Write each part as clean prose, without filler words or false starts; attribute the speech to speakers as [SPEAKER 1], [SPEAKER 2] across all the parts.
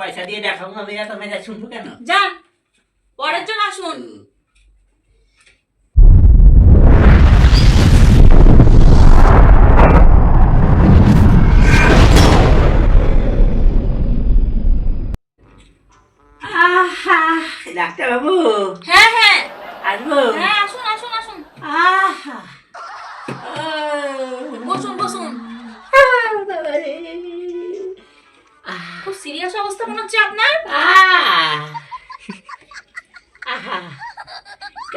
[SPEAKER 1] পয়সা দিয়ে দেখাবো আমি, এত মেজাজ শুনবো কেন?
[SPEAKER 2] যান, পরের জন আসুন।
[SPEAKER 1] ডাক্তার বাবু।
[SPEAKER 2] হ্যাঁ হ্যাঁ
[SPEAKER 1] আসবো?
[SPEAKER 2] হ্যাঁ, আসুন আসুন আসুন,
[SPEAKER 1] আহা,
[SPEAKER 2] বসুন বসুন। খুব সিরিয়াস অবস্থা মনে হচ্ছে আপনার।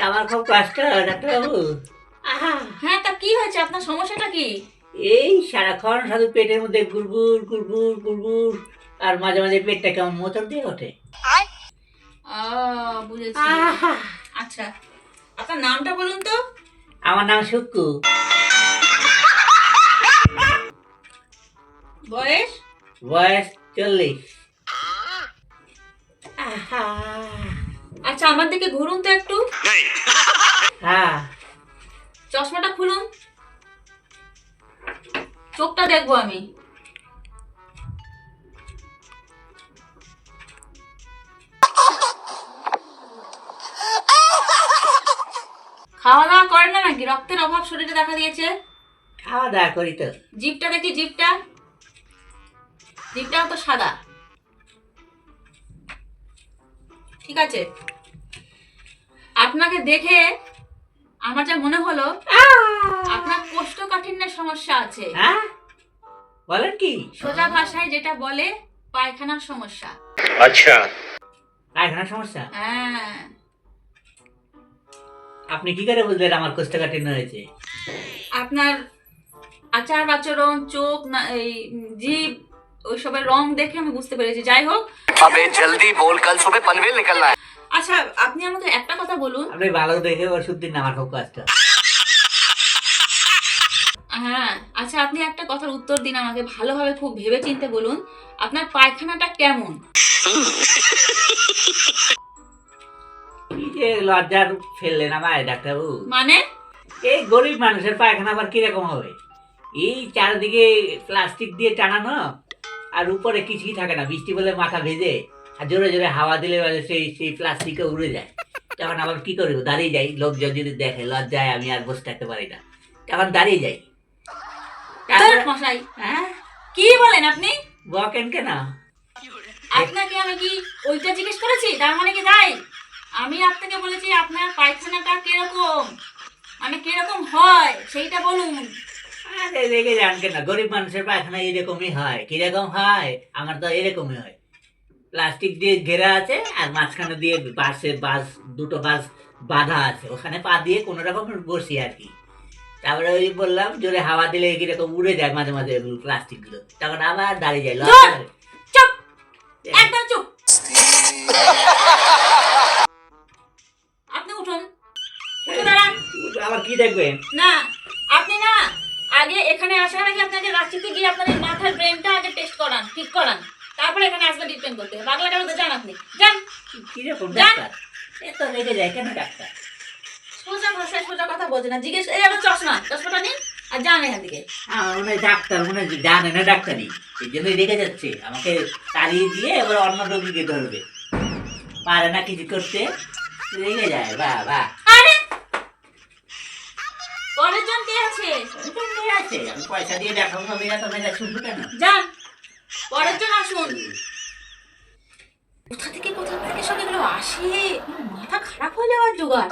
[SPEAKER 1] আমার খুব কষ্ট ডাক্তার বাবু।
[SPEAKER 2] হ্যাঁ, তা কি হয়েছে, আপনার সমস্যাটা কি?
[SPEAKER 1] এই সারাক্ষণ শুধু পেটের মধ্যে গুড়গুড় গুড়গুড় গুড়গুড়, আর মাঝে মাঝে পেটটা কেমন মোচড় দিয়ে ওঠে।
[SPEAKER 2] বুঝেছি। আচ্ছা, আপনার নামটা বলুন তো।
[SPEAKER 1] আমার নাম শুক্কু।
[SPEAKER 2] বয়স?
[SPEAKER 1] বয়স 40।
[SPEAKER 2] আচ্ছা, আমার দিকে ঘুরুন তো একটু।
[SPEAKER 1] হ্যাঁ,
[SPEAKER 2] চশমাটা খুলুন, চোখটা দেখবো আমি। খাওয়া দাওয়া করেন না নাকি? রক্তের অভাব শরীরে দেখা দিয়েছে।
[SPEAKER 1] খাওয়া দাওয়া করি তো।
[SPEAKER 2] জিভটা দেখি, জিভটা, জিভটাও তো সাদা। ঠিক আছে, আপনাকে দেখে আমার যা মনে হলো আপনার কোষ্ঠকাঠিন্যের সমস্যা আছে।
[SPEAKER 1] হ্যাঁ, বলেন কি?
[SPEAKER 2] সোজা ভাষায় যেটা বলে পায়খানার সমস্যা।
[SPEAKER 1] আচ্ছা, পায়খানার সমস্যা?
[SPEAKER 2] হ্যাঁ।
[SPEAKER 1] আপনি কি করে বুঝলেন আমার কোষ্ঠকাঠিন্য হয়েছে?
[SPEAKER 2] আপনার আচার আচরণ, চোখ, না এই জিভ, ওইসবের রং দেখে আমি বুঝতে পেরেছি। যাই হোক,
[SPEAKER 3] अबे जल्दी बोल, कल सुबह पनवेल निकलना है।
[SPEAKER 2] আচ্ছা, আপনি আমাকে একটা কথা বলুন।
[SPEAKER 1] আপনি ভালো দেখে ওষুধ দিন, আমার খুব কষ্ট।
[SPEAKER 2] হ্যাঁ, আচ্ছা, আপনি একটা কথার উত্তর দিন আমাকে, ভালোভাবে খুব ভেবে চিন্তে বলুন, আপনার পায়খানাটা কেমন?
[SPEAKER 1] কি যে লজ্জার ফেললেন আমায় ডাক্তারবাবু।
[SPEAKER 2] মানে?
[SPEAKER 1] এই গরিব মানুষের পায়খানা আবার কিরকম হবে? এই চারদিকে প্লাস্টিক দিয়ে টানানো, আর উপরে কিছুই থাকে না, বৃষ্টি বলে মাথা ভেজে, আর জোরে জোরে হাওয়া দিলে সেই সেই প্লাস্টিকে উড়ে যায়। তখন আবার কি করবো, দাঁড়িয়ে যাই, লোকজন যদি দেখে, লজ্জায় আমি আর বসে থাকতে পারি না, তখন দাঁড়িয়ে যাই।
[SPEAKER 2] মশাই,
[SPEAKER 1] হ্যাঁ,
[SPEAKER 2] কি বলেন আপনি?
[SPEAKER 1] বকেন কেন?
[SPEAKER 2] আপনাকে আমি কি ওইটা জিজ্ঞেস করেছি? তার মানে কি তাই? আমি আপনাকে বলেছি আপনার পায়খানাটা কিরকম, মানে কিরকম হয় সেইটা বলুন।
[SPEAKER 1] আরে রেগে যান কেন? গরিব মানুষের পায়খানা এরকমই হয়। কিরকম হয়? আমার তো এরকমই হয়। প্লাস্টিক দিয়ে ঘেরা আছে, আর মাঝখানে দিয়ে দুটো বাস বাঁধা আছে, ওখানে পা দিয়ে কোনো রকম বসি আর কি। তারপরে ওই বললাম, জোরে হাওয়া দিলে কিরকম উড়ে যায় মাঝে মাঝে প্লাস্টিক গুলো, তখন আবার দাঁড়িয়ে যায়।
[SPEAKER 2] চুপ, একদম চুপ। আপনি উঠুন, উঠে দাঁড়ান।
[SPEAKER 1] আবার কি দেখবেন?
[SPEAKER 2] না, আপনি না, আগে এখানে আসার আগে আপনাকে রাঁচিতে গিয়ে আপনার এই মাথার ব্রেনটা আগে টেস্ট করান, ঠিক করান, তারপরে এখানে আসলে ট্রিটমেন্ট করতে হবে। বাংলাটা বলতে যান আপনি, যান।
[SPEAKER 1] কিরকম ডাক্তার? এত রেগে যায় কেন ডাক্তার?
[SPEAKER 2] সোজা ভাষায় সোজা কথা বলছে না, জিজ্ঞেস। এই আমার চশমাটা নিন আর যান এখান থেকে।
[SPEAKER 1] আমার মনে হয় ডাক্তার মনে হয় জানে না ডাক্তারি, এই জন্যই রেগে যাচ্ছে, আমাকে তাড়িয়ে দিয়ে এবার অন্য রোগীকে ধরবে, পারে না কিছু করতে, রেগে যায়। বাহ বাহ।
[SPEAKER 2] আরে, পরের জন কে আছে?
[SPEAKER 1] আছে, আমি পয়সা দিয়ে দেখাবো আমি, এত মেজাজ শুনবো কেন?
[SPEAKER 2] যান, পরের জন আসুন। কোথা থেকে সব এগুলো আসে, মাথা খারাপ হয়ে যাওয়ার জোগাড়।